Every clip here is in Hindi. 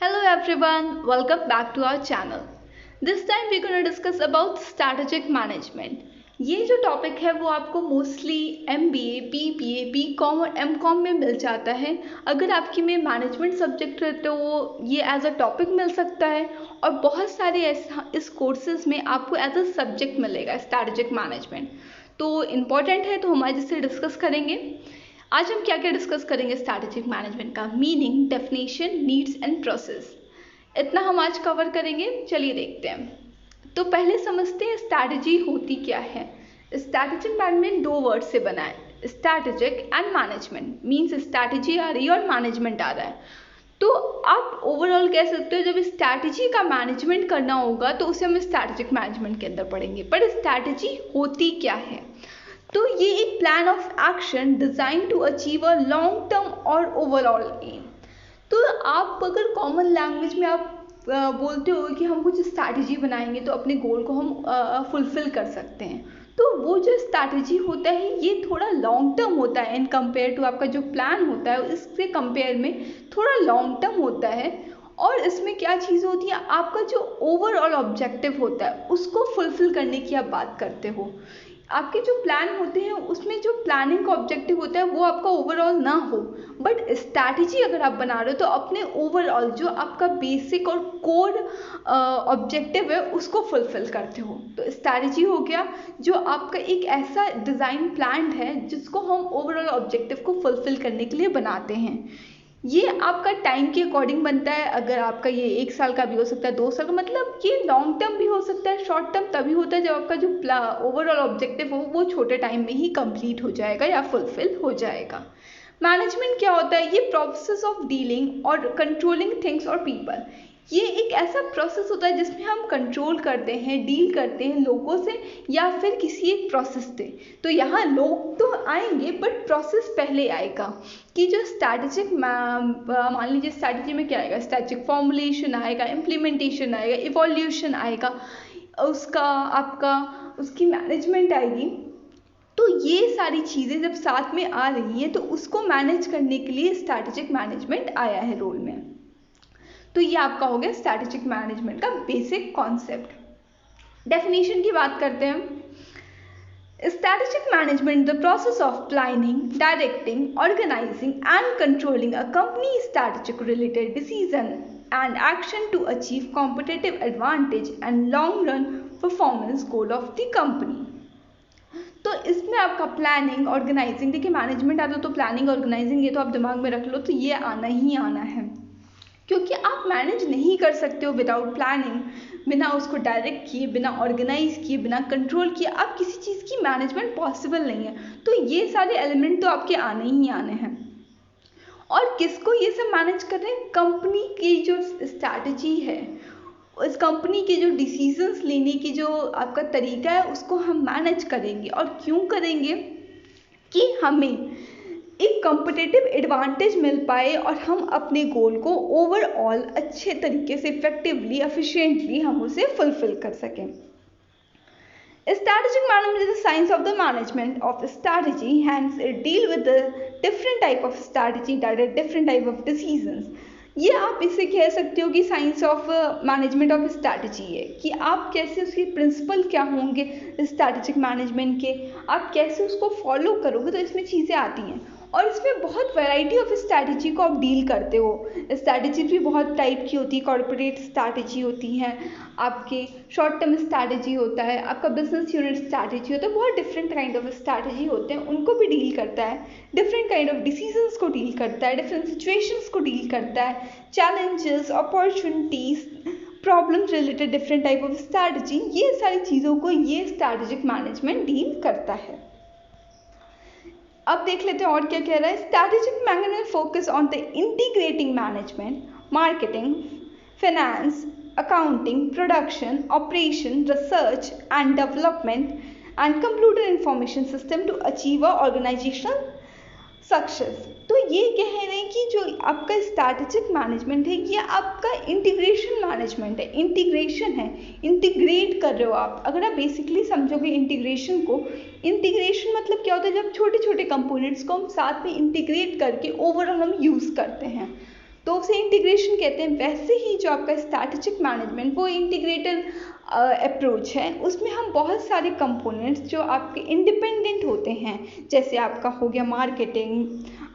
Hello everyone, welcome back to our channel. This time we're going to discuss about strategic management. ये जो टॉपिक है वो आपको मोस्टली MBA, BBA, BCom और MCom में मिल जाता है. अगर आपकी में मैनेजमेंट सब्जेक्ट है तो ये एज अ टॉपिक मिल सकता है और बहुत सारे ऐसा इस कोर्सेज में आपको एज अ सब्जेक्ट मिलेगा स्ट्रैटेजिक मैनेजमेंट. तो इम्पॉर्टेंट है तो हम आज इससे डिस्कस करेंगे. आज हम क्या क्या डिस्कस करेंगे स्ट्रैटेजिक मैनेजमेंट का. Meaning, definition, needs and process, इतना हम आज कवर करेंगे. चलिए देखते हैं. तो पहले समझते हैं स्ट्रैटेजी होती क्या है. स्ट्रैटेजिक मैनेजमेंट दो वर्ड से बना है, strategic and management. Means strategy आ रही है और मैनेजमेंट आ रहा है. तो आप ओवरऑल कह सकते हो जब स्ट्रैटेजी का मैनेजमेंट करना होगा तो उसे हम स्ट्रैटेजिक मैनेजमेंट के अंदर पढ़ेंगे. पर स्ट्रैटेजी होती क्या है? तो ये एक plan of action design to achieve a long term और ओवरऑल एम. तो आप अगर कॉमन लैंग्वेज में आप बोलते हो कि हम कुछ स्ट्रैटेजी बनाएंगे तो अपने गोल को हम फुलफिल कर सकते हैं. तो वो जो स्ट्रैटेजी होता है ये थोड़ा लॉन्ग टर्म होता है इन कंपेयर टू आपका जो प्लान होता है इससे कंपेयर में थोड़ा लॉन्ग टर्म होता है. और इसमें क्या चीज़ होती है, आपका जो ओवरऑल ऑब्जेक्टिव होता है उसको फुलफिल करने की आप बात करते हो. आपके जो प्लान होते हैं उसमें जो प्लानिंग का ऑब्जेक्टिव होता है वो आपका ओवरऑल ना हो, बट स्ट्रैटेजी अगर आप बना रहे हो तो अपने ओवरऑल जो आपका बेसिक और कोर ऑब्जेक्टिव है उसको फुलफिल करते हो. तो स्ट्रैटेजी हो गया जो आपका एक ऐसा डिज़ाइन प्लान है जिसको हम ओवरऑल ऑब्जेक्टिव को फुलफिल करने के लिए बनाते हैं. ये आपका टाइम के अकॉर्डिंग बनता है. अगर आपका ये 1 साल का भी हो सकता है, 2 साल का, मतलब ये लॉन्ग टर्म भी हो सकता है. शॉर्ट टर्म तभी होता है जब आपका जो ओवरऑल ऑब्जेक्टिव हो वो छोटे टाइम में ही कंप्लीट हो जाएगा या फुलफिल हो जाएगा. मैनेजमेंट क्या होता है? ये प्रोसेस ऑफ डीलिंग और कंट्रोलिंग थिंग्स और पीपल. ये एक ऐसा प्रोसेस होता है जिसमें हम कंट्रोल करते हैं, डील करते हैं लोगों से या फिर किसी एक प्रोसेस से. तो यहाँ लोग तो आएंगे बट प्रोसेस पहले आएगा. कि जो स्ट्रैटेजिक मान लीजिए स्ट्रैटेजी में क्या आएगा, स्ट्रैटेजिक फॉर्मुलेशन आएगा, इम्प्लीमेंटेशन आएगा, इवोल्यूशन आएगा, उसका आपका उसकी मैनेजमेंट आएगी. तो ये सारी चीज़ें जब साथ में आ रही हैं तो उसको मैनेज करने के लिए स्ट्रैटेजिक मैनेजमेंट आया है रोल में. तो ये आपका हो गया स्ट्रैटेजिक मैनेजमेंट का बेसिक कॉन्सेप्ट. डेफिनेशन की बात करते हैं. Strategic management, the process of planning, directing, organizing and controlling a company's strategic related decision and action to achieve competitive advantage and long run performance goal of the company. तो इसमें आपका प्लानिंग, ऑर्गेनाइजिंग, देखिए मैनेजमेंट आता तो प्लानिंग, ऑर्गेनाइजिंग ये तो आप दिमाग में रख लो, तो ये आना ही आना है. क्योंकि आप मैनेज नहीं कर सकते हो विदाउट प्लानिंग. बिना उसको डायरेक्ट किए, बिना ऑर्गेनाइज किए, बिना कंट्रोल किए आप किसी चीज़ की मैनेजमेंट पॉसिबल नहीं है. तो ये सारे एलिमेंट तो आपके आने ही आने हैं. और किसको ये सब मैनेज कर रहे हैं? कंपनी की जो स्ट्रैटेजी है, उस कंपनी के जो डिसीजंस लेने की जो आपका तरीका है उसको हम मैनेज करेंगे. और क्यों करेंगे? कि हमें एक कॉम्पिटिटिव एडवांटेज मिल पाए और हम अपने गोल को ओवरऑल अच्छे तरीके से इफेक्टिवली, एफिशिएंटली हम उसे फुलफिल कर सकें. Strategic management is the science of the management of strategy. Hence, it deal with the different type of strategy that are different type of decisions. ये आप इसे कह सकते हो कि science of management of strategy है कि आप कैसे उसके प्रिंसिपल क्या होंगे स्ट्रैटेजिक मैनेजमेंट के, आप कैसे उसको फॉलो करोगे. तो इसमें चीज़ें आती हैं और इसमें बहुत वैरायटी ऑफ स्ट्रैटेजी को आप डील करते हो. स्ट्रैटेजी भी बहुत टाइप की होती है. कॉर्पोरेट स्ट्रैटेजी होती है, आपके शॉर्ट टर्म स्ट्रैटेजी होता है, आपका बिजनेस यूनिट स्ट्रैटेजी होता है. बहुत डिफरेंट काइंड ऑफ स्ट्रैटेजी होते हैं, उनको भी डील करता है. डिफरेंट काइंड ऑफ डिसीजंस को डील करता है, डिफरेंट सिचुएशंस को डील करता है, challenges, opportunities, problems related different type of strategy. ये सारी चीज़ों को ये स्ट्रैटेजिक मैनेजमेंट डील करता है. अब देख लेते हैं और क्या कह रहा है. Strategic management focus on the integrating management, marketing, finance, accounting, production, operation, research and development and computer information system to achieve a organisational success. तो ये कह रहे हैं कि जो आपका स्ट्रैटेजिक मैनेजमेंट है ये आपका इंटीग्रेशन मैनेजमेंट है. इंटीग्रेशन है, इंटीग्रेट कर रहे हो आप. अगर आप बेसिकली समझोगे इंटीग्रेशन को, इंटीग्रेशन मतलब क्या होता है? जब छोटे छोटे कंपोनेंट्स को हम साथ में इंटीग्रेट करके ओवरऑल हम यूज़ करते हैं. तो उसे इंटीग्रेशन कहते हैं। वैसे ही जो आपका स्ट्रैटेजिक मैनेजमेंट वो इंटीग्रेटेड अप्रोच है, उसमें हम बहुत सारे कंपोनेंट्स जो आपके इंडिपेंडेंट होते हैं, जैसे आपका हो गया मार्केटिंग,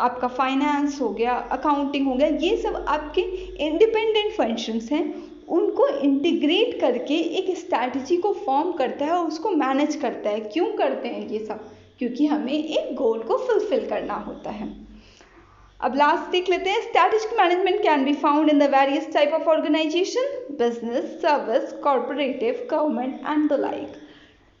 आपका फाइनेंस हो गया, अकाउंटिंग हो गया, ये सब आपके इंडिपेंडेंट फंक्शंस हैं, उनको इंटीग्रेट करके एक स्ट्रैटेजी को फॉर्म करता है और उसको मैनेज करता है। क्यों करते हैं ये सब? क्योंकि हमें एक गोल को फुलफिल करना होता है। अब लास्ट देख लेते हैं, strategic management can be found in the various type of organisation, business, service, corporative, government and the like.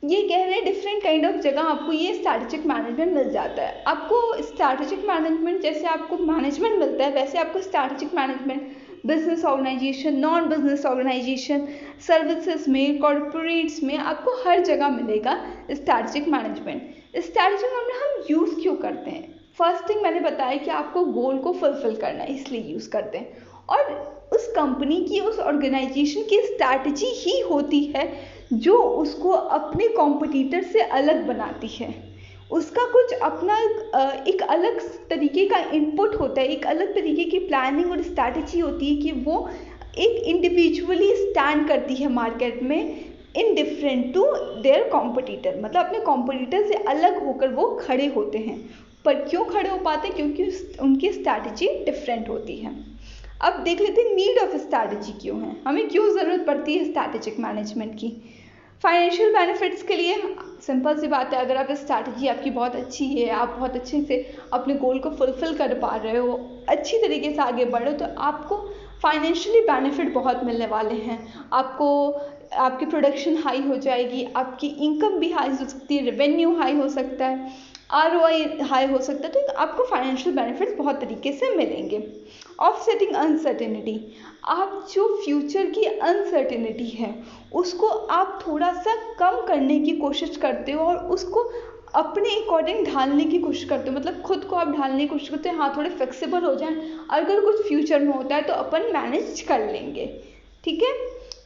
ये कह रहे हैं डिफरेंट काइंड ऑफ जगह आपको ये स्ट्रैटेजिक मैनेजमेंट मिल जाता है। आपको स्ट्रैटेजिक मैनेजमेंट जैसे आपको मैनेजमेंट मिलता है, वैसे आपको strategic management business organisation, non business organisation, services में, कॉर्पोरेट्स में आपको हर जगह मिलेगा स्ट्रैटेजिक मैनेजमेंट। स्ट्रैटेजिक मैनेजमेंट हम यूज़ क्यों करते हैं? फर्स्ट थिंग मैंने बताया कि आपको गोल को फुलफिल करना है, इसलिए यूज़ करते हैं। और उस कंपनी की, उस ऑर्गेनाइजेशन की स्ट्रैटेजी ही होती है जो उसको अपने कॉम्पिटिटर से अलग बनाती है। उसका कुछ अपना एक अलग तरीके का इनपुट होता है, एक अलग तरीके की प्लानिंग और स्ट्रैटेजी होती है कि वो एक इंडिविजुअली स्टैंड करती है मार्केट में in different to their competitor, मतलब अपने कॉम्पिटिटर से अलग होकर वो खड़े होते हैं। पर क्यों खड़े हो पाते हैं? क्योंकि उनकी स्ट्रैटेजी डिफरेंट होती है। अब देख लेते हैं नीड ऑफ स्ट्रैटेजी क्यों है, हमें क्यों ज़रूरत पड़ती है स्ट्रैटेजिक मैनेजमेंट की। फाइनेंशियल बेनिफिट्स के लिए सिंपल सी बात है, अगर आप स्ट्रैटेजी आपकी बहुत अच्छी है, आप बहुत अच्छे से अपने गोल को फुलफिल कर पा रहे हो, अच्छी तरीके से आगे बढ़ो, तो आपको फाइनेंशियली बेनिफिट बहुत मिलने वाले हैं। आपको आपकी प्रोडक्शन हाई हो जाएगी, आपकी इनकम भी हाई हो सकती है, रेवेन्यू हाई हो सकता है, ROI हाई हो सकता है, तो आपको फाइनेंशियल बेनिफिट्स बहुत तरीके से मिलेंगे। ऑफसेटिंग अनसर्टेनिटी, आप जो फ्यूचर की अनसर्टेनिटी है उसको आप थोड़ा सा कम करने की कोशिश करते हो और उसको अपने अकॉर्डिंग ढालने की कोशिश करते हो, मतलब खुद को आप ढालने की कोशिश करते हो, हाँ थोड़े फ्लेक्सिबल हो जाएं, अगर कुछ फ्यूचर में होता है तो अपन मैनेज कर लेंगे, ठीक है।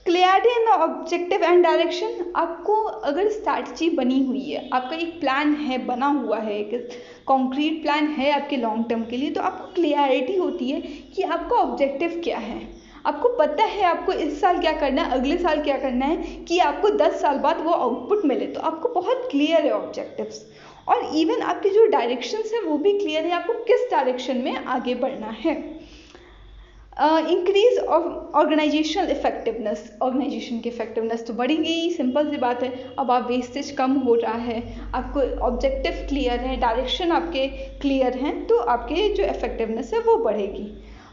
Clarity in objective and direction, आपको अगर स्ट्रैटेजी बनी हुई है, आपका एक प्लान है, बना हुआ है, एक कॉन्क्रीट प्लान है आपके लॉन्ग टर्म के लिए, तो आपको क्लियरिटी होती है कि आपका ऑब्जेक्टिव क्या है, आपको पता है आपको इस साल क्या करना है, अगले साल क्या करना है, कि आपको 10 साल बाद वो आउटपुट मिले, तो आपको बहुत क्लियर है ऑब्जेक्टिव्स। और इवन आपकी जो डायरेक्शंस है वो भी क्लियर है, आपको किस डायरेक्शन में आगे बढ़ना है। इंक्रीज ऑर्गेनाइजेशनल इफेक्टिवनेस, ऑर्गेनाइजेशन की इफेक्टिवनेस तो बढ़ी गई, सिंपल सी बात है। अब आप वेस्टेज कम हो रहा है, आपको ऑब्जेक्टिव क्लियर है, डायरेक्शन आपके क्लियर हैं, तो आपके जो इफेक्टिवनेस है वो बढ़ेगी।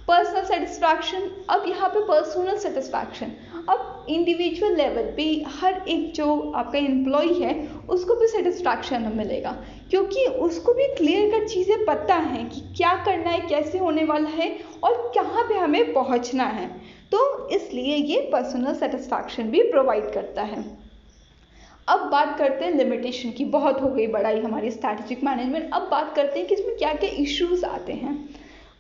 पर्सनल सेटिस्फैक्शन, अब यहाँ पे पर्सनल सेटिस्फैक्शन, अब इंडिविजुअल लेवल पे हर एक जो आपका एम्प्लॉय है उसको भी सेटिस्फैक्शन मिलेगा, क्योंकि उसको भी क्लियर कट चीज़ें पता हैं कि क्या करना है, कैसे होने वाला है और कहाँ पे हमें पहुँचना है, तो इसलिए ये पर्सनल सेटिस्फैक्शन भी प्रोवाइड करता है। अब बात करते हैं लिमिटेशन की, बहुत हो गई बढ़ाई हमारी स्ट्रैटेजिक मैनेजमेंट। अब बात करते हैं कि इसमें क्या क्या इश्यूज आते हैं।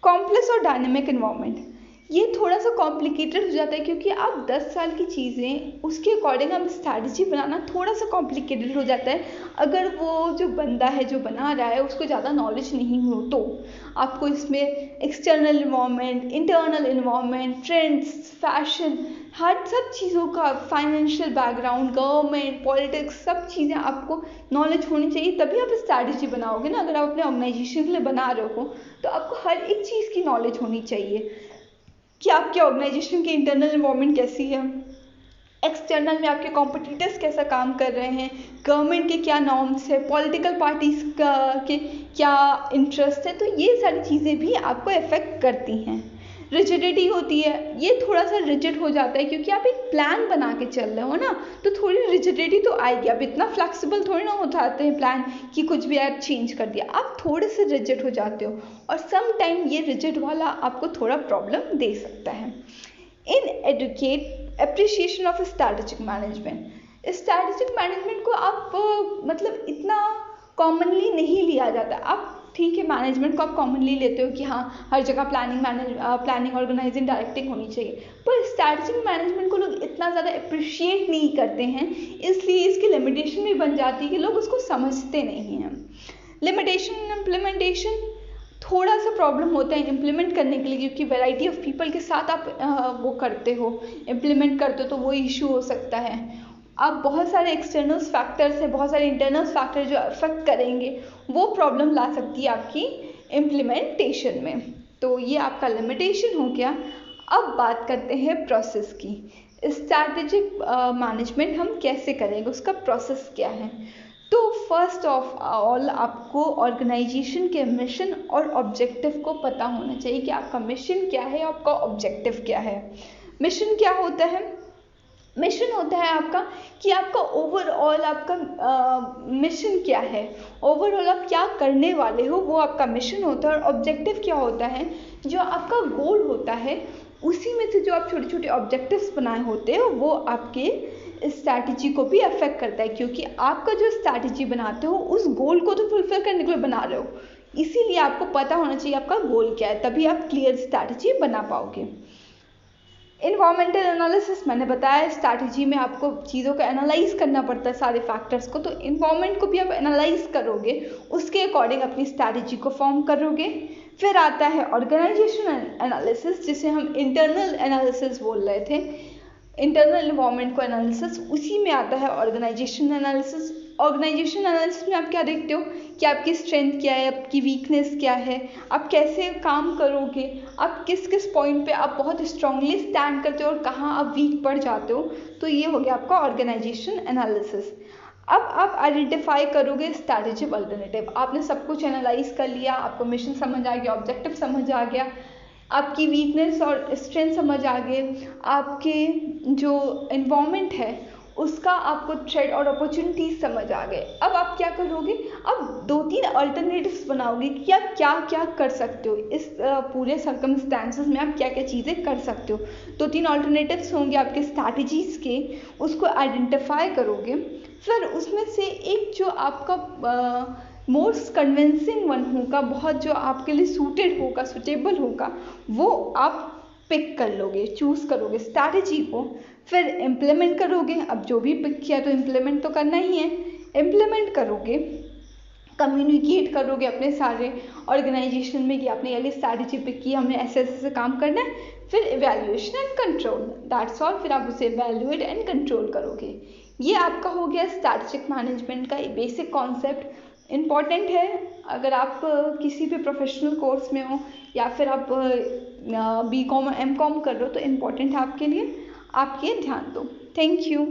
कॉम्प्लेक्स और डायनेमिक इन्वायरमेंट, ये थोड़ा सा कॉम्प्लिकेटेड हो जाता है, क्योंकि आप 10 साल की चीज़ें उसके अकॉर्डिंग आप स्ट्रैटेजी बनाना थोड़ा सा कॉम्प्लिकेटेड हो जाता है। अगर वो जो बंदा है जो बना रहा है उसको ज़्यादा नॉलेज नहीं हो, तो आपको इसमें external environment, internal environment, trends, fashion, हर सब चीज़ों का, फाइनेंशियल बैकग्राउंड, गवर्नमेंट, पॉलिटिक्स, सब चीज़ें आपको नॉलेज होनी चाहिए, तभी आप स्ट्रैटेजी बनाओगे ना। अगर आप अपने ऑर्गेनाइजेशन के लिए बना रहे हो तो आपको हर एक चीज़ की नॉलेज होनी चाहिए कि आपके ऑर्गेनाइजेशन की इंटरनल इन्वायरमेंट कैसी है, एक्सटर्नल में आपके कॉम्पिटिटर्स कैसा काम कर रहे हैं, गवर्नमेंट के क्या नॉर्म्स है, पॉलिटिकल पार्टीज के क्या इंटरेस्ट है, तो ये सारी चीज़ें भी आपको अफेक्ट करती हैं। रिजिडिटी होती है, ये थोड़ा सा रिजिड हो जाता है क्योंकि आप एक प्लान बना के चल रहे हो ना, तो थोड़ी रिजिडिटी तो आएगी। आप इतना फ्लेक्सिबल थोड़ी ना हो जाते हैं प्लान कि कुछ भी आप चेंज कर दिया, आप थोड़े से रिजिड हो जाते हो और सम टाइम ये रिजिड वाला आपको थोड़ा प्रॉब्लम दे सकता है। Inadequate appreciation of strategic management, strategic management को आप मतलब इतना कॉमनली नहीं लिया जाता। आप ठीक है, मैनेजमेंट को आप कॉमनली लेते हो कि हाँ हर जगह प्लानिंग ऑर्गेनाइजिंग डायरेक्टिंग होनी चाहिए, पर स्ट्रैटेजिक मैनेजमेंट को लोग इतना ज़्यादा अप्रिशिएट नहीं करते हैं, इसलिए इसकी लिमिटेशन भी बन जाती है कि लोग उसको समझते नहीं हैं। लिमिटेशन इम्प्लीमेंटेशन, थोड़ा सा प्रॉब्लम होता है इम्प्लीमेंट करने के लिए, क्योंकि वैरायटी ऑफ पीपल के साथ आप वो करते हो, इम्प्लीमेंट करते हो, तो वो इशू हो सकता है। अब बहुत सारे एक्सटर्नल फैक्टर्स हैं, बहुत सारे इंटरनल फैक्टर जो अफेक्ट करेंगे, वो प्रॉब्लम ला सकती है आपकी इम्प्लीमेंटेशन में। तो ये आपका लिमिटेशन हो गया। अब बात करते हैं प्रोसेस की। स्ट्रैटेजिक मैनेजमेंट हम कैसे करेंगे, उसका प्रोसेस क्या है। तो फर्स्ट ऑफ ऑल आपको ऑर्गेनाइजेशन के मिशन और ऑब्जेक्टिव को पता होना चाहिए कि आपका मिशन क्या है, आपका ऑब्जेक्टिव क्या है। मिशन क्या होता है? मिशन होता है आपका कि आपका ओवरऑल आपका मिशन क्या है, ओवरऑल आप क्या करने वाले हो, वो आपका मिशन होता है। और ऑब्जेक्टिव क्या होता है? जो आपका गोल होता है, उसी में से जो आप छोटे छोटे ऑब्जेक्टिव्स बनाए होते हो, वो आपके स्ट्रैटेजी को भी अफेक्ट करता है, क्योंकि आपका जो स्ट्रैटेजी बनाते हो उस गोल को तो फुलफिल करने के लिए बना रहे हो, इसीलिए आपको पता होना चाहिए आपका गोल क्या है, तभी आप क्लियर स्ट्रैटेजी बना पाओगे। इन्वायरमेंटल एनालिसिस मैंने बताया, स्ट्रैटेजी में आपको चीज़ों को एनालाइज करना पड़ता है, सारे फैक्टर्स को, तो इन्वायरमेंट को भी आप एनालाइज करोगे, उसके अकॉर्डिंग अपनी स्ट्रैटेजी को फॉर्म करोगे। फिर आता है ऑर्गेनाइजेशन एनालिसिस, जिसे हम इंटरनल एनालिसिस बोल रहे थे, इंटरनल इन्वायरमेंट को एनालिसिस, उसी में आता है ऑर्गेनाइजेशन एनालिसिस। ऑर्गेनाइजेशन एनालिसिस में आप क्या देखते हो कि आपकी स्ट्रेंथ क्या है, आपकी वीकनेस क्या है, आप कैसे काम करोगे, आप किस किस पॉइंट पे आप बहुत स्ट्रांगली स्टैंड करते हो और कहाँ आप वीक पड़ जाते हो। तो ये हो गया आपका ऑर्गेनाइजेशन एनालिसिस। अब आप आइडेंटिफाई करोगे स्ट्रैटेजिक अल्टरनेटिव। आपने सब कुछ एनालाइज कर लिया, आपको मिशन समझ आ गया, ऑब्जेक्टिव समझ आ गया, आपकी वीकनेस और स्ट्रेंथ समझ आ गए, आपके जो इन्वायरमेंट है उसका आपको थ्रेट और अपॉर्चुनिटीज समझ आ गए। अब आप क्या करोगे? अब 2-3 अल्टरनेटिव्स बनाओगे कि आप क्या क्या कर सकते हो, इस पूरे सर्कमस्टेंसेस में आप क्या क्या चीज़ें कर सकते हो। 2-3 अल्टरनेटिव्स होंगे आपके स्ट्रैटेजीज के, उसको आइडेंटिफाई करोगे। फिर उसमें से एक जो आपका मोस्ट कन्विंसिंग वन होगा, बहुत जो आपके लिए सूटेड होगा, सुटेबल होगा, वो आप पिक कर लोगे, चूज़ करोगे स्ट्रैटेजी को, फिर इम्प्लीमेंट करोगे। अब जो भी पिक किया तो इम्प्लीमेंट तो करना ही है, इम्प्लीमेंट करोगे, कम्युनिकेट करोगे अपने सारे ऑर्गेनाइजेशन में कि आपने ये स्ट्रैटेजी पिक की, हमने ऐसे ऐसे काम करना है। फिर evaluation and control, that's all. फिर आप उसे इवैल्यूएट एंड कंट्रोल करोगे। ये आपका हो गया स्ट्रैटेजिक मैनेजमेंट का बेसिक कॉन्सेप्ट। इम्पॉर्टेंट है, अगर आप किसी भी प्रोफेशनल कोर्स में हो या फिर आप BCom और MCom कर रहे हो, तो इम्पॉर्टेंट है आपके लिए, आप ये ध्यान दो। Thank you.